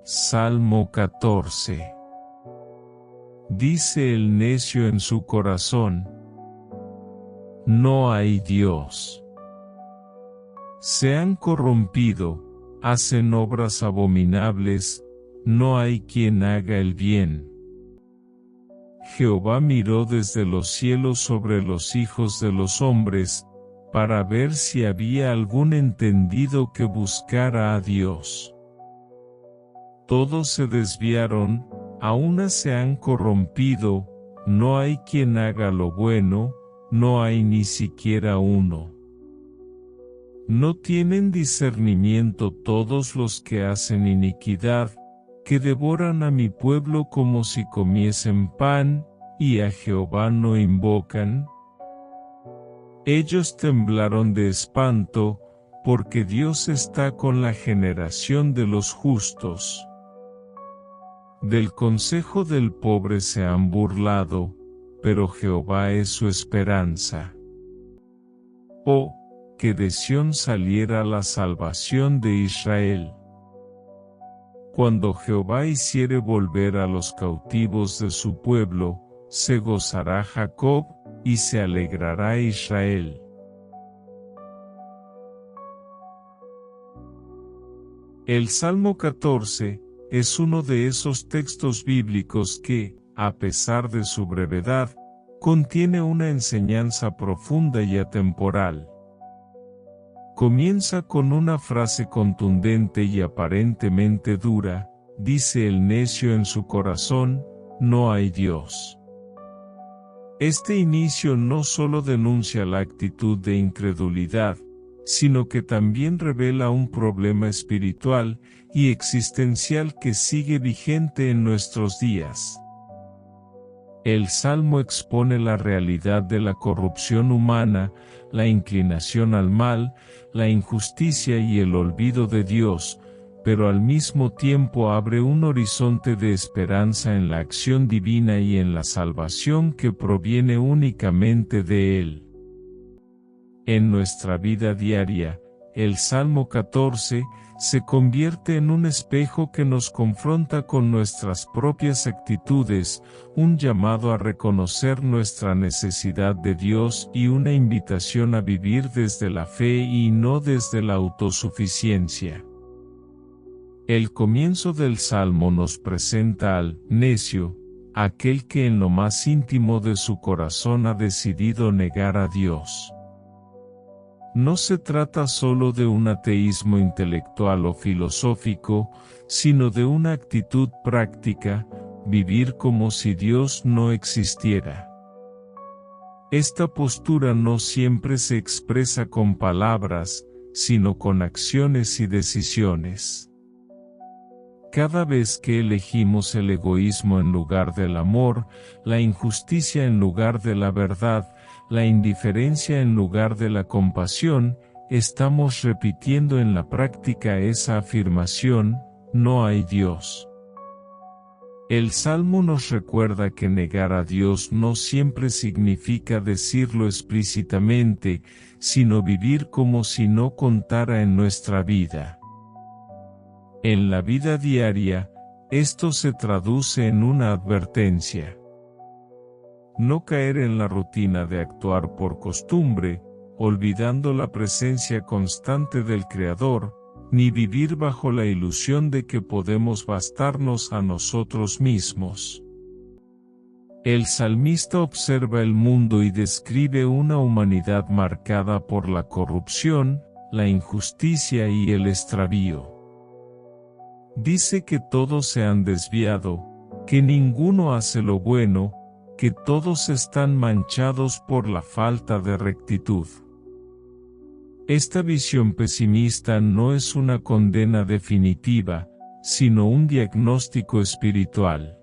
Salmo 14. Dice el necio en su corazón: no hay Dios. Se han corrompido, hacen obras abominables, no hay quien haga el bien. Jehová miró desde los cielos sobre los hijos de los hombres, para ver si había algún entendido que buscara a Dios. Todos se desviaron, a una se han corrompido, no hay quien haga lo bueno, no hay ni siquiera uno. No tienen discernimiento todos los que hacen iniquidad, que devoran a mi pueblo como si comiesen pan, y a Jehová no invocan. Ellos temblaron de espanto, porque Dios está con la generación de los justos. Del consejo del pobre se han burlado, pero Jehová es su esperanza. Oh, que de Sión saliera la salvación de Israel. Cuando Jehová hiciere volver a los cautivos de su pueblo, se gozará Jacob, y se alegrará Israel. El Salmo 14 es uno de esos textos bíblicos que, a pesar de su brevedad, contiene una enseñanza profunda y atemporal. Comienza con una frase contundente y aparentemente dura: dice el necio en su corazón, no hay Dios. Este inicio no solo denuncia la actitud de incredulidad, sino que también revela un problema espiritual y existencial que sigue vigente en nuestros días. El Salmo expone la realidad de la corrupción humana, la inclinación al mal, la injusticia y el olvido de Dios, pero al mismo tiempo abre un horizonte de esperanza en la acción divina y en la salvación que proviene únicamente de Él. En nuestra vida diaria, el Salmo 14 se convierte en un espejo que nos confronta con nuestras propias actitudes, un llamado a reconocer nuestra necesidad de Dios y una invitación a vivir desde la fe y no desde la autosuficiencia. El comienzo del Salmo nos presenta al necio, aquel que en lo más íntimo de su corazón ha decidido negar a Dios. No se trata solo de un ateísmo intelectual o filosófico, sino de una actitud práctica, vivir como si Dios no existiera. Esta postura no siempre se expresa con palabras, sino con acciones y decisiones. Cada vez que elegimos el egoísmo en lugar del amor, la injusticia en lugar de la verdad, la indiferencia en lugar de la compasión, estamos repitiendo en la práctica esa afirmación: no hay Dios. El Salmo nos recuerda que negar a Dios no siempre significa decirlo explícitamente, sino vivir como si no contara en nuestra vida. En la vida diaria, esto se traduce en una advertencia. No caer en la rutina de actuar por costumbre, olvidando la presencia constante del Creador, ni vivir bajo la ilusión de que podemos bastarnos a nosotros mismos. El salmista observa el mundo y describe una humanidad marcada por la corrupción, la injusticia y el extravío. Dice que todos se han desviado, que ninguno hace lo bueno, que todos están manchados por la falta de rectitud. Esta visión pesimista no es una condena definitiva, sino un diagnóstico espiritual.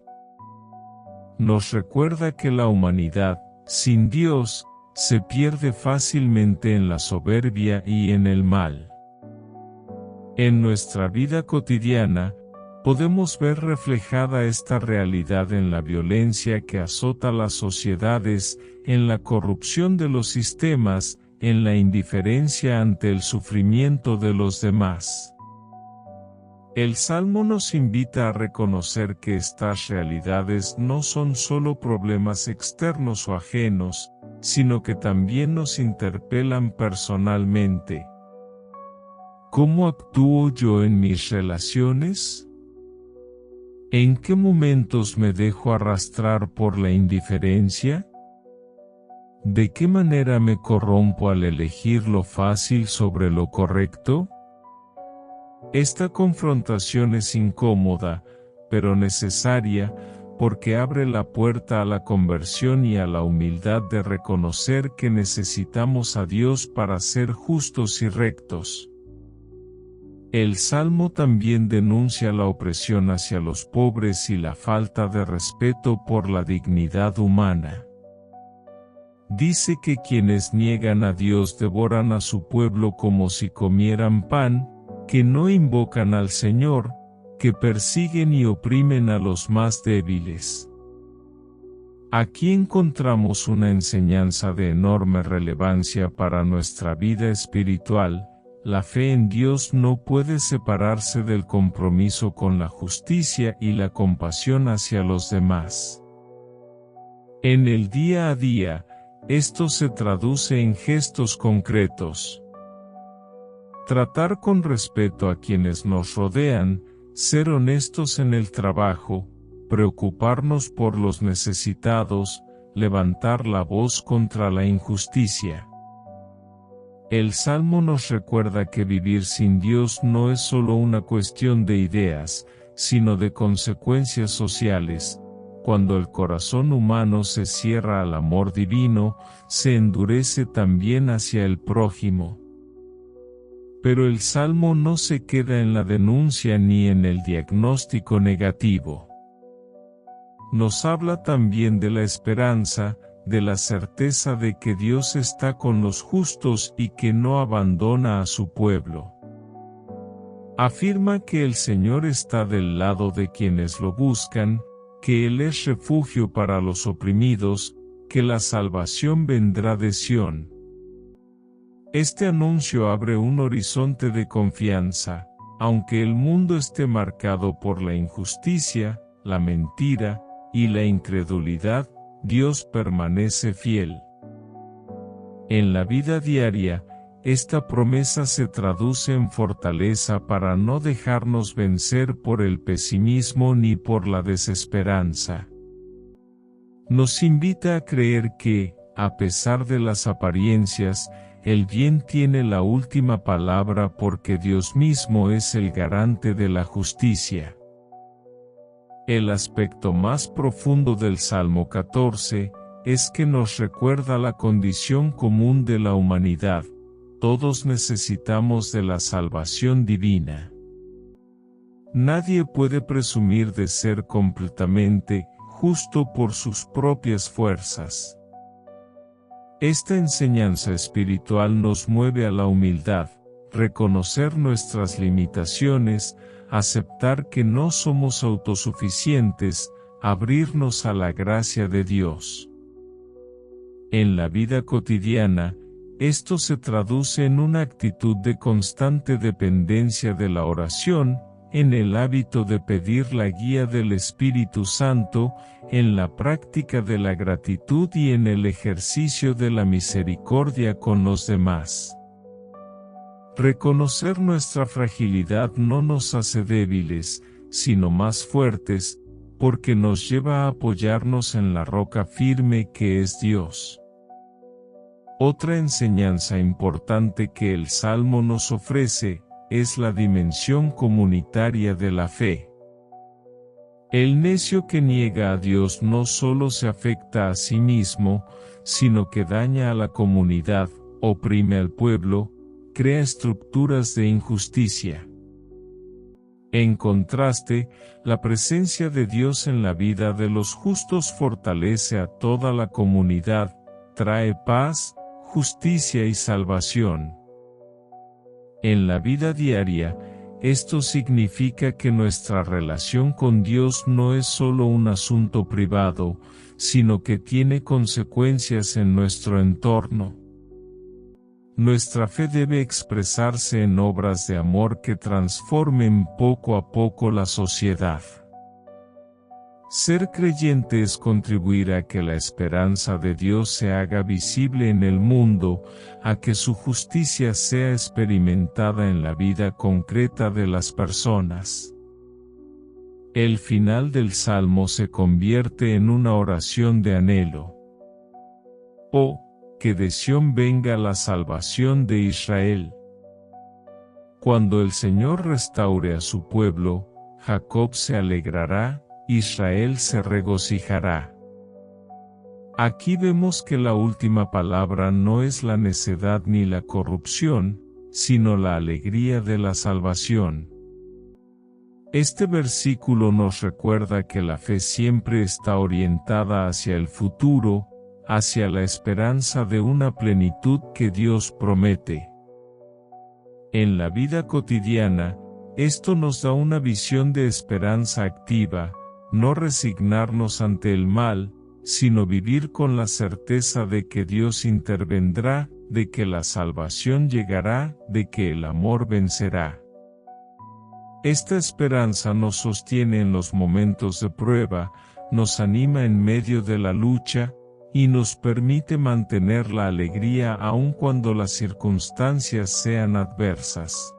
Nos recuerda que la humanidad, sin Dios, se pierde fácilmente en la soberbia y en el mal. En nuestra vida cotidiana, podemos ver reflejada esta realidad en la violencia que azota las sociedades, en la corrupción de los sistemas, en la indiferencia ante el sufrimiento de los demás. El Salmo nos invita a reconocer que estas realidades no son solo problemas externos o ajenos, sino que también nos interpelan personalmente. ¿Cómo actúo yo en mis relaciones? ¿En qué momentos me dejo arrastrar por la indiferencia? ¿De qué manera me corrompo al elegir lo fácil sobre lo correcto? Esta confrontación es incómoda, pero necesaria, porque abre la puerta a la conversión y a la humildad de reconocer que necesitamos a Dios para ser justos y rectos. El Salmo también denuncia la opresión hacia los pobres y la falta de respeto por la dignidad humana. Dice que quienes niegan a Dios devoran a su pueblo como si comieran pan, que no invocan al Señor, que persiguen y oprimen a los más débiles. Aquí encontramos una enseñanza de enorme relevancia para nuestra vida espiritual. La fe en Dios no puede separarse del compromiso con la justicia y la compasión hacia los demás. En el día a día, esto se traduce en gestos concretos. Tratar con respeto a quienes nos rodean, ser honestos en el trabajo, preocuparnos por los necesitados, levantar la voz contra la injusticia. El Salmo nos recuerda que vivir sin Dios no es solo una cuestión de ideas, sino de consecuencias sociales. Cuando el corazón humano se cierra al amor divino, se endurece también hacia el prójimo. Pero el Salmo no se queda en la denuncia ni en el diagnóstico negativo. Nos habla también de la esperanza, de la certeza de que Dios está con los justos y que no abandona a su pueblo. Afirma que el Señor está del lado de quienes lo buscan, que Él es refugio para los oprimidos, que la salvación vendrá de Sión. Este anuncio abre un horizonte de confianza, aunque el mundo esté marcado por la injusticia, la mentira y la incredulidad, Dios permanece fiel. En la vida diaria, esta promesa se traduce en fortaleza para no dejarnos vencer por el pesimismo ni por la desesperanza. Nos invita a creer que, a pesar de las apariencias, el bien tiene la última palabra porque Dios mismo es el garante de la justicia. El aspecto más profundo del Salmo 14 es que nos recuerda la condición común de la humanidad. Todos necesitamos de la salvación divina. Nadie puede presumir de ser completamente justo por sus propias fuerzas. Esta enseñanza espiritual nos mueve a la humildad, reconocer nuestras limitaciones, aceptar que no somos autosuficientes, abrirnos a la gracia de Dios. En la vida cotidiana, esto se traduce en una actitud de constante dependencia de la oración, en el hábito de pedir la guía del Espíritu Santo, en la práctica de la gratitud y en el ejercicio de la misericordia con los demás. Reconocer nuestra fragilidad no nos hace débiles, sino más fuertes, porque nos lleva a apoyarnos en la roca firme que es Dios. Otra enseñanza importante que el Salmo nos ofrece es la dimensión comunitaria de la fe. El necio que niega a Dios no solo se afecta a sí mismo, sino que daña a la comunidad, oprime al pueblo, crea estructuras de injusticia. En contraste, la presencia de Dios en la vida de los justos fortalece a toda la comunidad, trae paz, justicia y salvación. En la vida diaria, esto significa que nuestra relación con Dios no es solo un asunto privado, sino que tiene consecuencias en nuestro entorno. nuestra fe debe expresarse en obras de amor que transformen poco a poco la sociedad. Ser creyente es contribuir a que la esperanza de Dios se haga visible en el mundo, a que su justicia sea experimentada en la vida concreta de las personas. El final del Salmo se convierte en una oración de anhelo. Oh, que de Sión venga la salvación de Israel. Cuando el Señor restaure a su pueblo, Jacob se alegrará, Israel se regocijará. Aquí vemos que la última palabra no es la necedad ni la corrupción, sino la alegría de la salvación. Este versículo nos recuerda que la fe siempre está orientada hacia el futuro, hacia la esperanza de una plenitud que Dios promete. En la vida cotidiana, esto nos da una visión de esperanza activa, no resignarnos ante el mal, sino vivir con la certeza de que Dios intervendrá, de que la salvación llegará, de que el amor vencerá. Esta esperanza nos sostiene en los momentos de prueba, nos anima en medio de la lucha, y nos permite mantener la alegría aun cuando las circunstancias sean adversas.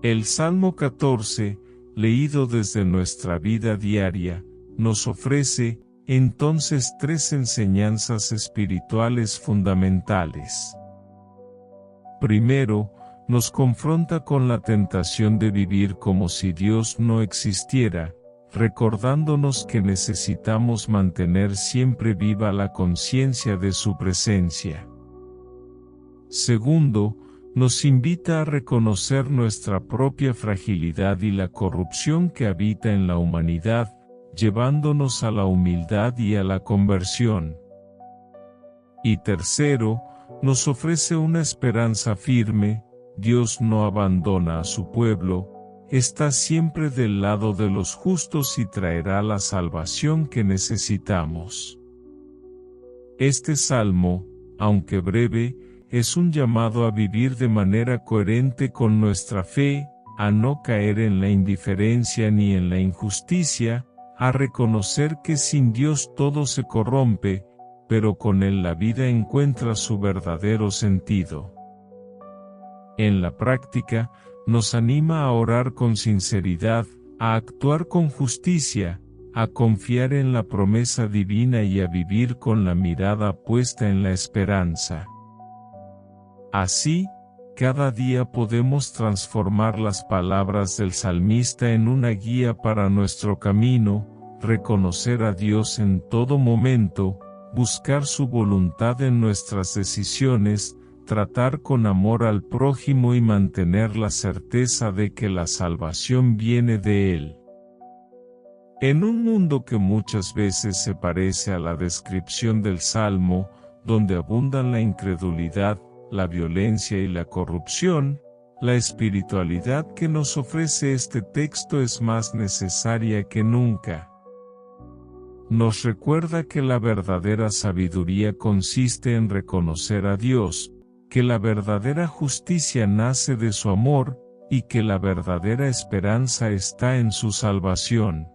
El Salmo 14, leído desde nuestra vida diaria, nos ofrece, entonces, tres enseñanzas espirituales fundamentales. Primero, nos confronta con la tentación de vivir como si Dios no existiera, recordándonos que necesitamos mantener siempre viva la conciencia de su presencia. Segundo, nos invita a reconocer nuestra propia fragilidad y la corrupción que habita en la humanidad, llevándonos a la humildad y a la conversión. Y tercero, nos ofrece una esperanza firme: Dios no abandona a su pueblo, está siempre del lado de los justos y traerá la salvación que necesitamos. Este salmo, aunque breve, es un llamado a vivir de manera coherente con nuestra fe, a no caer en la indiferencia ni en la injusticia, a reconocer que sin Dios todo se corrompe, pero con Él la vida encuentra su verdadero sentido. En la práctica, nos anima a orar con sinceridad, a actuar con justicia, a confiar en la promesa divina y a vivir con la mirada puesta en la esperanza. Así, cada día podemos transformar las palabras del salmista en una guía para nuestro camino, reconocer a Dios en todo momento, buscar su voluntad en nuestras decisiones, tratar con amor al prójimo y mantener la certeza de que la salvación viene de Él. En un mundo que muchas veces se parece a la descripción del Salmo, donde abundan la incredulidad, la violencia y la corrupción, la espiritualidad que nos ofrece este texto es más necesaria que nunca. Nos recuerda que la verdadera sabiduría consiste en reconocer a Dios, que la verdadera justicia nace de su amor, y que la verdadera esperanza está en su salvación.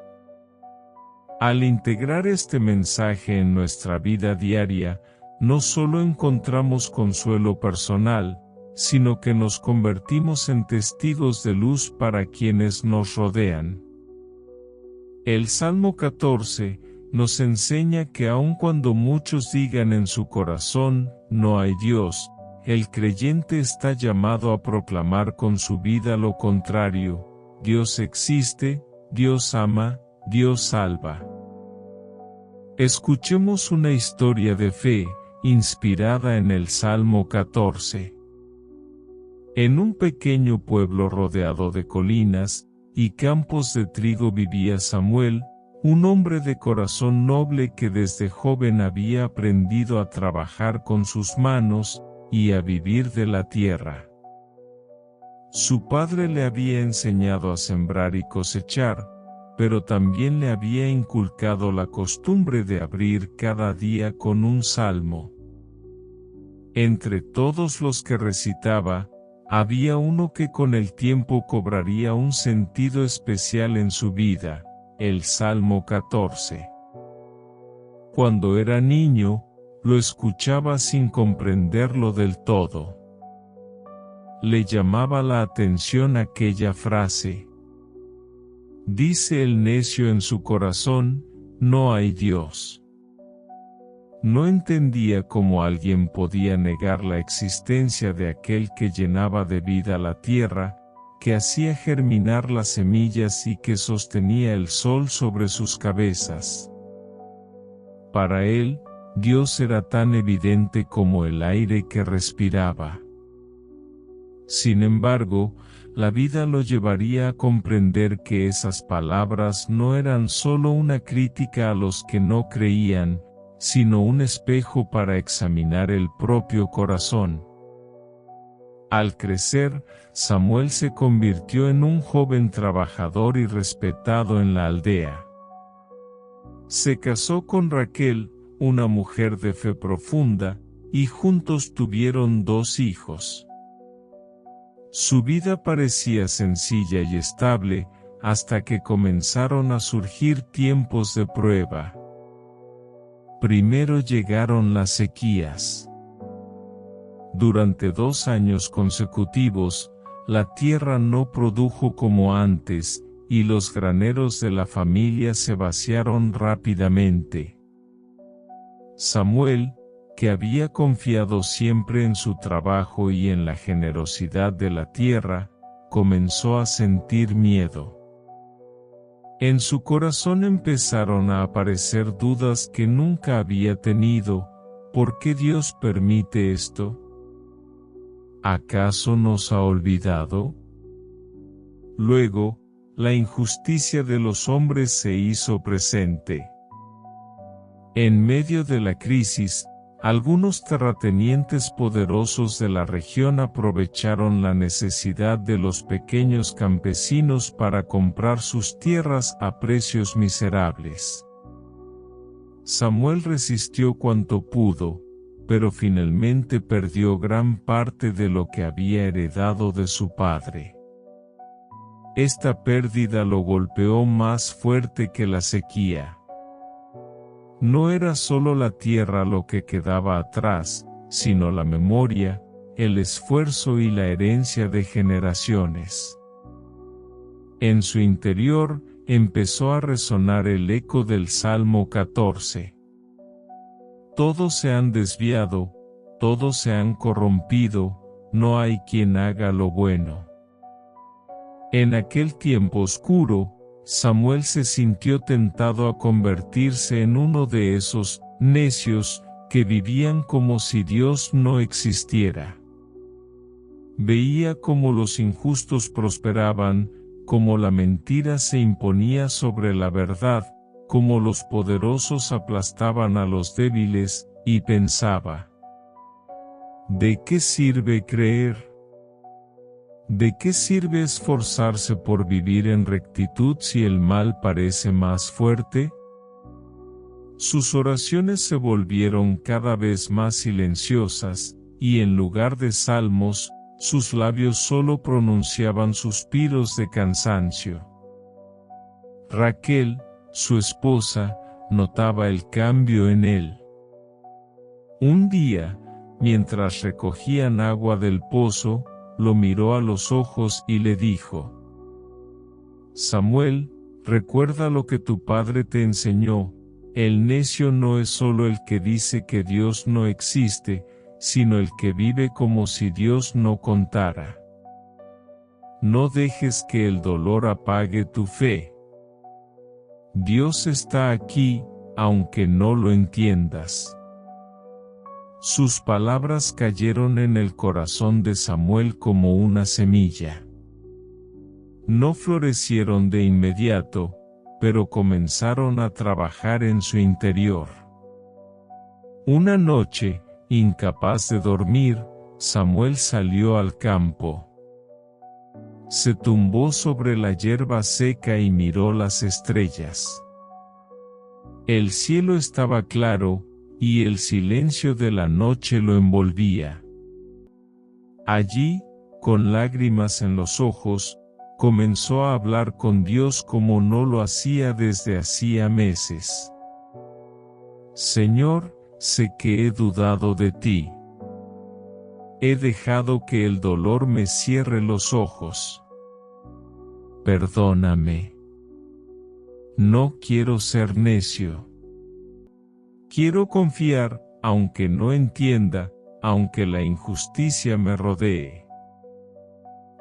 Al integrar este mensaje en nuestra vida diaria, no solo encontramos consuelo personal, sino que nos convertimos en testigos de luz para quienes nos rodean. El Salmo 14 nos enseña que aun cuando muchos digan en su corazón, no hay Dios, el creyente está llamado a proclamar con su vida lo contrario: Dios existe, Dios ama, Dios salva. Escuchemos una historia de fe, inspirada en el Salmo 14. En un pequeño pueblo rodeado de colinas y campos de trigo vivía Samuel, un hombre de corazón noble que desde joven había aprendido a trabajar con sus manos y a vivir de la tierra. Su padre le había enseñado a sembrar y cosechar, pero también le había inculcado la costumbre de abrir cada día con un salmo. Entre todos los que recitaba, había uno que con el tiempo cobraría un sentido especial en su vida, el Salmo 14. Cuando era niño, lo escuchaba sin comprenderlo del todo. Le llamaba la atención aquella frase: dice el necio en su corazón, no hay Dios. No entendía cómo alguien podía negar la existencia de aquel que llenaba de vida la tierra, que hacía germinar las semillas y que sostenía el sol sobre sus cabezas. Para él, Dios era tan evidente como el aire que respiraba. Sin embargo, la vida lo llevaría a comprender que esas palabras no eran solo una crítica a los que no creían, sino un espejo para examinar el propio corazón. Al crecer, Samuel se convirtió en un joven trabajador y respetado en la aldea. Se casó con Raquel, una mujer de fe profunda, y juntos tuvieron 2 hijos. Su vida parecía sencilla y estable, hasta que comenzaron a surgir tiempos de prueba. Primero llegaron las sequías. Durante 2 años consecutivos, la tierra no produjo como antes, y los graneros de la familia se vaciaron rápidamente. Samuel, que había confiado siempre en su trabajo y en la generosidad de la tierra, comenzó a sentir miedo. En su corazón empezaron a aparecer dudas que nunca había tenido. ¿Por qué Dios permite esto? ¿Acaso nos ha olvidado? Luego, la injusticia de los hombres se hizo presente. En medio de la crisis, algunos terratenientes poderosos de la región aprovecharon la necesidad de los pequeños campesinos para comprar sus tierras a precios miserables. Samuel resistió cuanto pudo, pero finalmente perdió gran parte de lo que había heredado de su padre. Esta pérdida lo golpeó más fuerte que la sequía. No era solo la tierra lo que quedaba atrás, sino la memoria, el esfuerzo y la herencia de generaciones. En su interior, empezó a resonar el eco del Salmo 14. Todos se han desviado, todos se han corrompido, no hay quien haga lo bueno. En aquel tiempo oscuro, Samuel se sintió tentado a convertirse en uno de esos necios que vivían como si Dios no existiera. Veía cómo los injustos prosperaban, cómo la mentira se imponía sobre la verdad, cómo los poderosos aplastaban a los débiles, y pensaba: ¿de qué sirve creer? ¿De qué sirve esforzarse por vivir en rectitud si el mal parece más fuerte? Sus oraciones se volvieron cada vez más silenciosas, y en lugar de salmos, sus labios solo pronunciaban suspiros de cansancio. Raquel, su esposa, notaba el cambio en él. Un día, mientras recogían agua del pozo, lo miró a los ojos y le dijo: Samuel, recuerda lo que tu padre te enseñó, el necio no es solo el que dice que Dios no existe, sino el que vive como si Dios no contara. No dejes que el dolor apague tu fe. Dios está aquí, aunque no lo entiendas. Sus palabras cayeron en el corazón de Samuel como una semilla. No florecieron de inmediato, pero comenzaron a trabajar en su interior. Una noche, incapaz de dormir, Samuel salió al campo. Se tumbó sobre la hierba seca y miró las estrellas. El cielo estaba claro, y el silencio de la noche lo envolvía. Allí, con lágrimas en los ojos, comenzó a hablar con Dios como no lo hacía desde hacía meses. Señor, sé que he dudado de ti. He dejado que el dolor me cierre los ojos. Perdóname. No quiero ser necio. Quiero confiar, aunque no entienda, aunque la injusticia me rodee.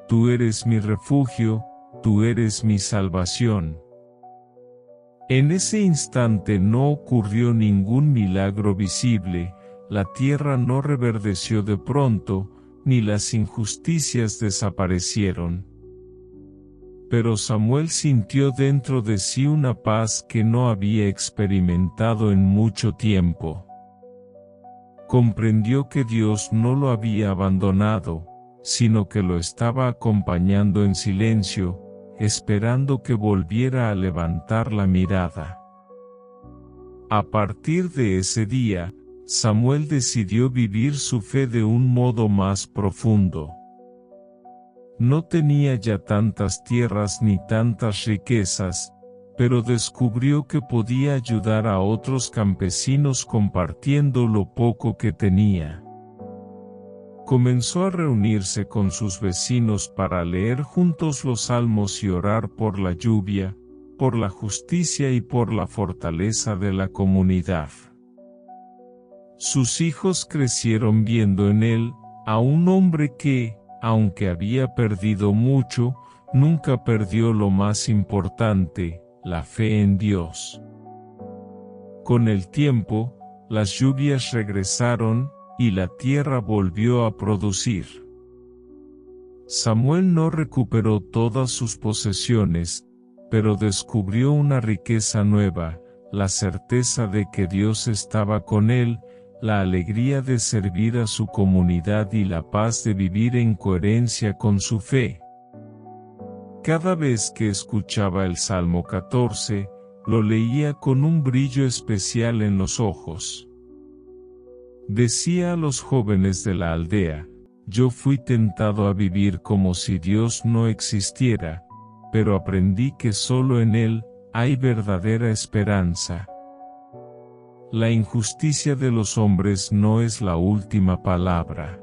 Tú eres mi refugio, tú eres mi salvación. En ese instante no ocurrió ningún milagro visible, la tierra no reverdeció de pronto, ni las injusticias desaparecieron. Pero Samuel sintió dentro de sí una paz que no había experimentado en mucho tiempo. Comprendió que Dios no lo había abandonado, sino que lo estaba acompañando en silencio, esperando que volviera a levantar la mirada. A partir de ese día, Samuel decidió vivir su fe de un modo más profundo. No tenía ya tantas tierras ni tantas riquezas, pero descubrió que podía ayudar a otros campesinos compartiendo lo poco que tenía. Comenzó a reunirse con sus vecinos para leer juntos los salmos y orar por la lluvia, por la justicia y por la fortaleza de la comunidad. Sus hijos crecieron viendo en él a un hombre que, aunque había perdido mucho, nunca perdió lo más importante, la fe en Dios. Con el tiempo, las lluvias regresaron, y la tierra volvió a producir. Samuel no recuperó todas sus posesiones, pero descubrió una riqueza nueva, la certeza de que Dios estaba con él, la alegría de servir a su comunidad y la paz de vivir en coherencia con su fe. Cada vez que escuchaba el Salmo 14, lo leía con un brillo especial en los ojos. Decía a los jóvenes de la aldea: yo fui tentado a vivir como si Dios no existiera, pero aprendí que solo en Él hay verdadera esperanza. La injusticia de los hombres no es la última palabra.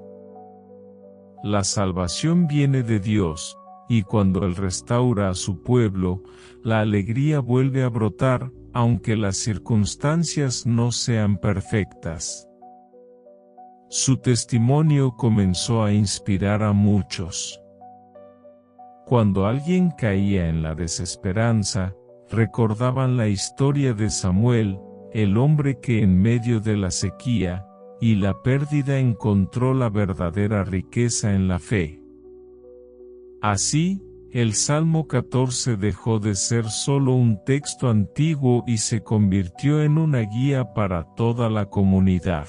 La salvación viene de Dios, y cuando Él restaura a su pueblo, la alegría vuelve a brotar, aunque las circunstancias no sean perfectas. Su testimonio comenzó a inspirar a muchos. Cuando alguien caía en la desesperanza, recordaban la historia de Samuel, el hombre que en medio de la sequía y la pérdida encontró la verdadera riqueza en la fe. Así, el Salmo 14 dejó de ser solo un texto antiguo y se convirtió en una guía para toda la comunidad.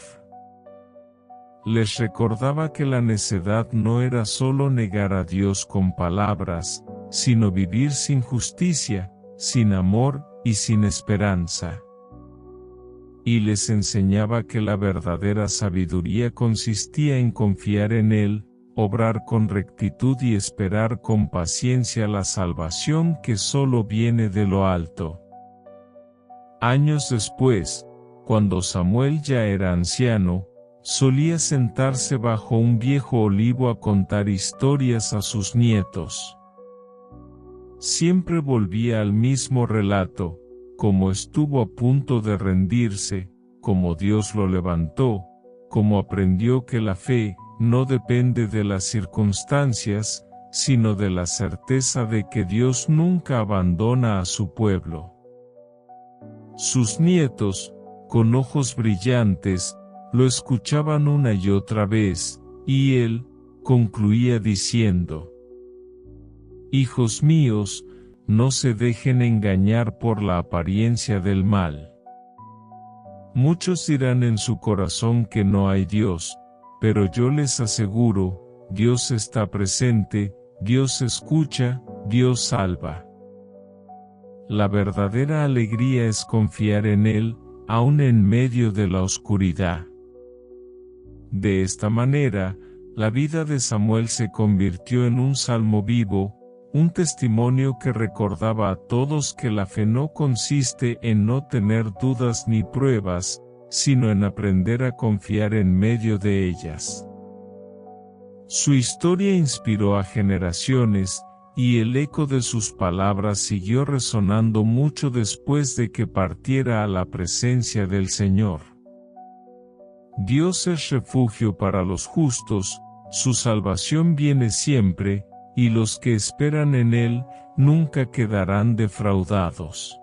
Les recordaba que la necedad no era solo negar a Dios con palabras, sino vivir sin justicia, sin amor y sin esperanza. Y les enseñaba que la verdadera sabiduría consistía en confiar en Él, obrar con rectitud y esperar con paciencia la salvación que solo viene de lo alto. Años después, cuando Samuel ya era anciano, solía sentarse bajo un viejo olivo a contar historias a sus nietos. Siempre volvía al mismo relato: cómo estuvo a punto de rendirse, cómo Dios lo levantó, cómo aprendió que la fe no depende de las circunstancias, sino de la certeza de que Dios nunca abandona a su pueblo. Sus nietos, con ojos brillantes, lo escuchaban una y otra vez, y él concluía diciendo: hijos míos, no se dejen engañar por la apariencia del mal. Muchos dirán en su corazón que no hay Dios, pero yo les aseguro, Dios está presente, Dios escucha, Dios salva. La verdadera alegría es confiar en Él, aun en medio de la oscuridad. De esta manera, la vida de Samuel se convirtió en un salmo vivo, un testimonio que recordaba a todos que la fe no consiste en no tener dudas ni pruebas, sino en aprender a confiar en medio de ellas. Su historia inspiró a generaciones, y el eco de sus palabras siguió resonando mucho después de que partiera a la presencia del Señor. Dios es refugio para los justos, su salvación viene siempre, y los que esperan en Él nunca quedarán defraudados.